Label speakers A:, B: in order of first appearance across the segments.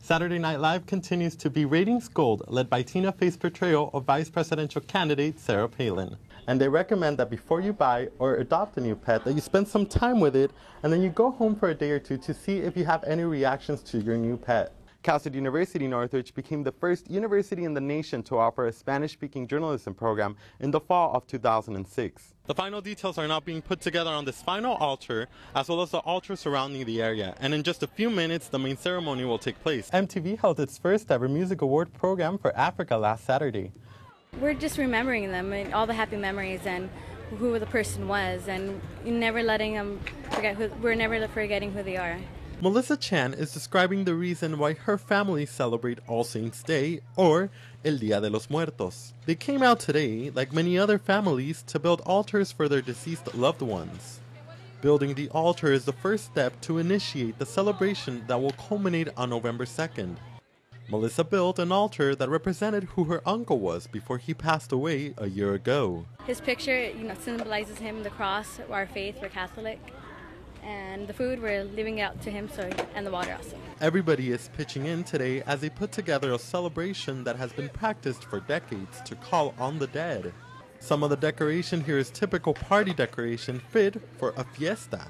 A: Saturday Night Live continues to be ratings gold, led by Tina Fey's portrayal of vice presidential candidate Sarah Palin. And they recommend that before you buy or adopt a new pet, that you spend some time with it, and then you go home for a day or two to see if you have any reactions to your new pet. Cal State University Northridge became the first university in the nation to offer a Spanish-speaking journalism program in the fall of 2006. The final details are now being put together on this final altar, as well as the altar surrounding the area, and in just a few minutes the main ceremony will take place. MTV held its first ever music award program for Africa last Saturday.
B: We're just remembering them and all the happy memories and who the person was, and never letting them forget we're never forgetting who they are.
A: Melissa Chan is describing the reason why her family celebrate All Saints Day, or El Día de los Muertos. They came out today, like many other families, to build altars for their deceased loved ones. Building the altar is the first step to initiate the celebration that will culminate on November 2nd. Melissa built an altar that represented who her uncle was before he passed away a year ago.
B: His picture, symbolizes him, the cross, our faith, we're Catholic. And the food, we're leaving it out to him, and the water also.
A: Everybody is pitching in today as they put together a celebration that has been practiced for decades to call on the dead. Some of the decoration here is typical party decoration fit for a fiesta.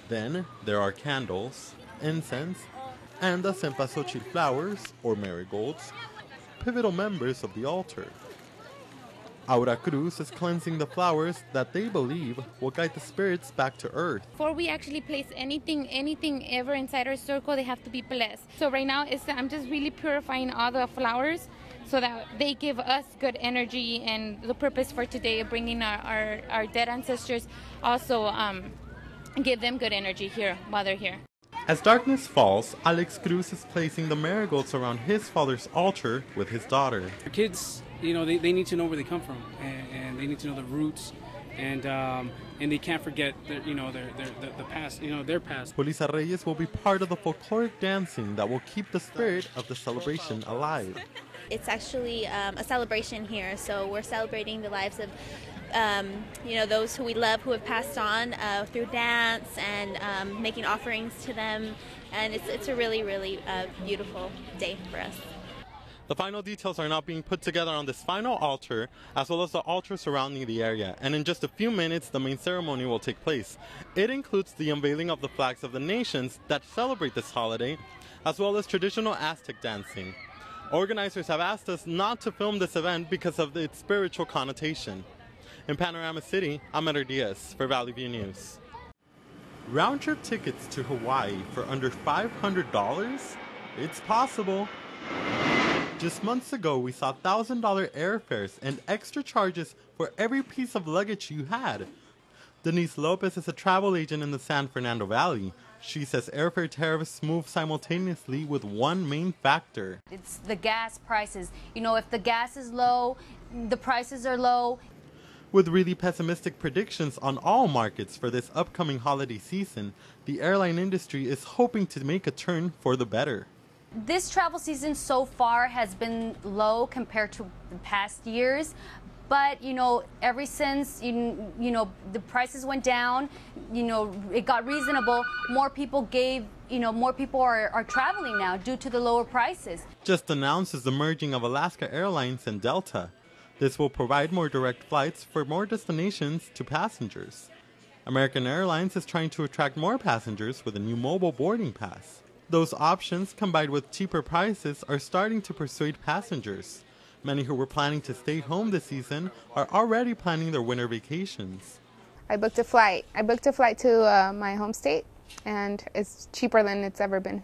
A: Then there are candles, incense, and the cempasúchil flowers, or marigolds, pivotal members of the altar. Aura Cruz is cleansing the flowers that they believe will guide the spirits back to earth.
C: Before we actually place anything ever inside our circle, they have to be blessed. So right now, I'm just really purifying all the flowers so that they give us good energy, and the purpose for today of bringing our dead ancestors also give them good energy here while they're here.
A: As darkness falls, Alex Cruz is placing the marigolds around his father's altar with his daughter.
D: The kids, they need to know where they come from, and they need to know the roots, and they can't forget their past, their past.
A: Julissa Reyes will be part of the folkloric dancing that will keep the spirit of the celebration alive.
E: It's actually a celebration here, so we're celebrating the lives of those who we love who have passed on through dance and making offerings to them, and it's a really, really beautiful day for us.
A: The final details are now being put together on this final altar, as well as the altar surrounding the area, and in just a few minutes the main ceremony will take place. It includes the unveiling of the flags of the nations that celebrate this holiday, as well as traditional Aztec dancing. Organizers have asked us not to film this event because of its spiritual connotation. In Panorama City, I'm Eder Diaz for Valley View News. Round-trip tickets to Hawaii for under $500? It's possible. Just months ago, we saw $1,000 airfares and extra charges for every piece of luggage you had. Denise Lopez is a travel agent in the San Fernando Valley. She says airfare tariffs move simultaneously with one main factor.
F: It's the gas prices. If the gas is low, the prices are low.
A: With really pessimistic predictions on all markets for this upcoming holiday season, the airline industry is hoping to make a turn for the better.
F: This travel season so far has been low compared to the past years, but ever since the prices went down, it got reasonable. More people are traveling now due to the lower prices.
A: Just announced is the merging of Alaska Airlines and Delta. This will provide more direct flights for more destinations to passengers. American Airlines is trying to attract more passengers with a new mobile boarding pass. Those options, combined with cheaper prices, are starting to persuade passengers. Many who were planning to stay home this season are already planning their winter vacations.
G: I booked a flight. To my home state, and it's cheaper than it's ever been.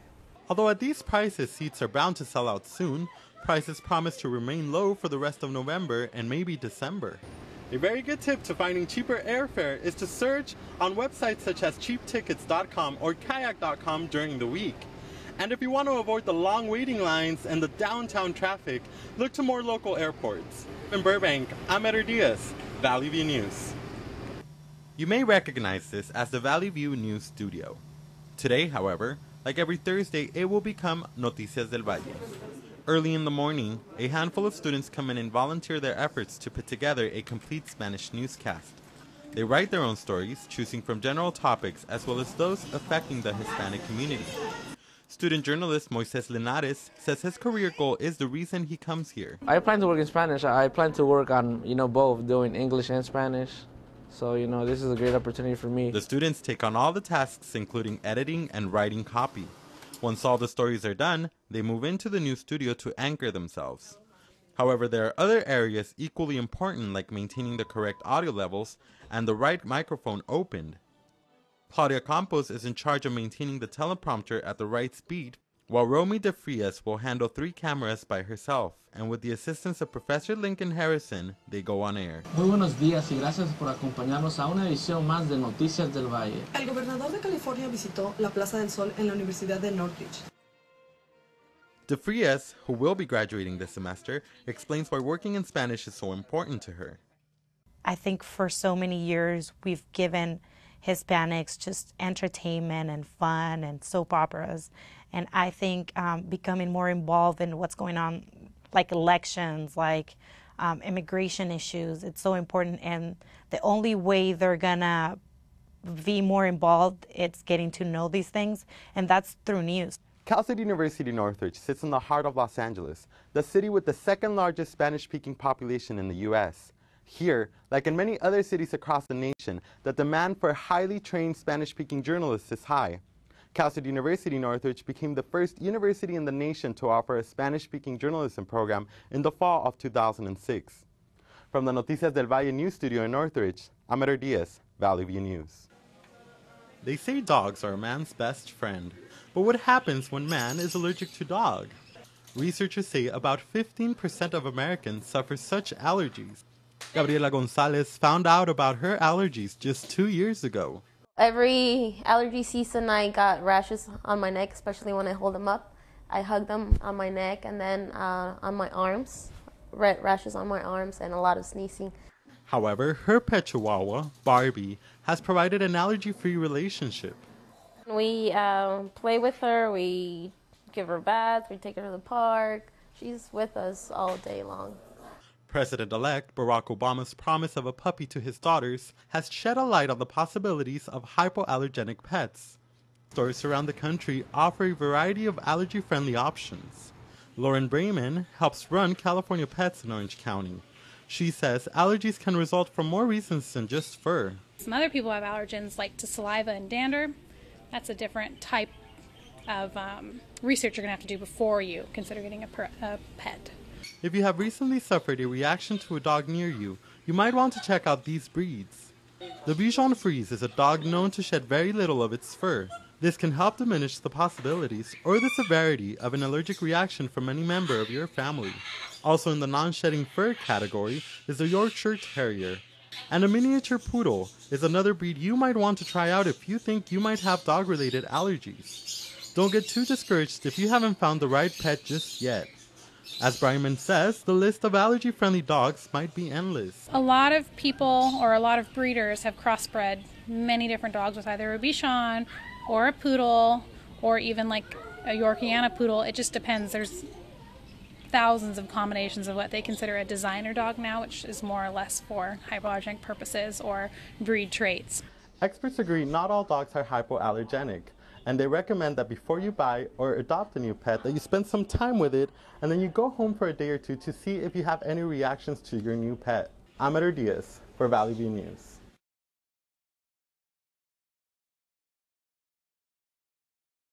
A: Although at these prices, seats are bound to sell out soon, prices promise to remain low for the rest of November and maybe December. A very good tip to finding cheaper airfare is to search on websites such as cheaptickets.com or kayak.com during the week. And if you want to avoid the long waiting lines and the downtown traffic, look to more local airports. In Burbank, I'm Eder Diaz, Valley View News. You may recognize this as the Valley View News studio. Today, however, like every Thursday, it will become Noticias del Valle. Early in the morning, a handful of students come in and volunteer their efforts to put together a complete Spanish newscast. They write their own stories, choosing from general topics as well as those affecting the Hispanic community. Student journalist Moises Linares says his career goal is the reason he comes here.
H: I plan to work in Spanish. I plan to work on, both, doing English and Spanish. So, this is a great opportunity for me.
A: The students take on all the tasks, including editing and writing copy. Once all the stories are done, they move into the new studio to anchor themselves. However, there are other areas equally important, like maintaining the correct audio levels and the right microphone opened. Claudia Campos is in charge of maintaining the teleprompter at the right speed, while Romy De Frias will handle 3 cameras by herself, and with the assistance of Professor Lincoln Harrison, they go on air.
I: Muy buenos días y gracias por acompañarnos a una edición más de Noticias del Valle.
J: El gobernador de California visitó la Plaza del Sol en la Universidad de Northridge.
A: De Frias, who will be graduating this semester, explains why working in Spanish is so important to her.
K: I think for so many years we've given Hispanics just entertainment and fun and soap operas. And I think becoming more involved in what's going on, like elections, like immigration issues, it's so important. And the only way they're gonna be more involved, it's getting to know these things, and that's through news.
A: Cal State University Northridge sits in the heart of Los Angeles, the city with the second largest Spanish-speaking population in the U.S. Here, like in many other cities across the nation, the demand for highly trained Spanish-speaking journalists is high. Cal State University Northridge became the first university in the nation to offer a Spanish-speaking journalism program in the fall of 2006. From the Noticias del Valle News Studio in Northridge, I'm Eder Diaz, Valley View News. They say dogs are a man's best friend, but what happens when man is allergic to dog? Researchers say about 15% of Americans suffer such allergies. Gabriela Gonzalez found out about her allergies just 2 years ago.
L: Every allergy season I got rashes on my neck, especially when I hold them up. I hug them on my neck and then on my arms, red rashes on my arms and a lot of sneezing.
A: However, her pet chihuahua, Barbie, has provided an allergy-free relationship.
L: We play with her, we give her baths, we take her to the park. She's with us all day long.
A: President-elect Barack Obama's promise of a puppy to his daughters has shed a light on the possibilities of hypoallergenic pets. Stores around the country offer a variety of allergy-friendly options. Lauren Brayman helps run California Pets in Orange County. She says allergies can result from more reasons than just fur.
M: Some other people have allergens like to saliva and dander. That's a different type of research you're going to have to do before you consider getting a pet.
A: If you have recently suffered a reaction to a dog near you, you might want to check out these breeds. The Bichon Frise is a dog known to shed very little of its fur. This can help diminish the possibilities or the severity of an allergic reaction from any member of your family. Also in the non-shedding fur category is the Yorkshire Terrier. And a miniature poodle is another breed you might want to try out if you think you might have dog-related allergies. Don't get too discouraged if you haven't found the right pet just yet. As Bryman says, the list of allergy-friendly dogs might be endless.
M: A lot of people or a lot of breeders have crossbred many different dogs with either a Bichon or a poodle or even like a Yorkiana poodle. It just depends. There's thousands of combinations of what they consider a designer dog now, which is more or less for hypoallergenic purposes or breed traits.
A: Experts agree not all dogs are hypoallergenic, and they recommend that before you buy or adopt a new pet that you spend some time with it and then you go home for a day or two to see if you have any reactions to your new pet. I'm Eder Diaz for Valley View News.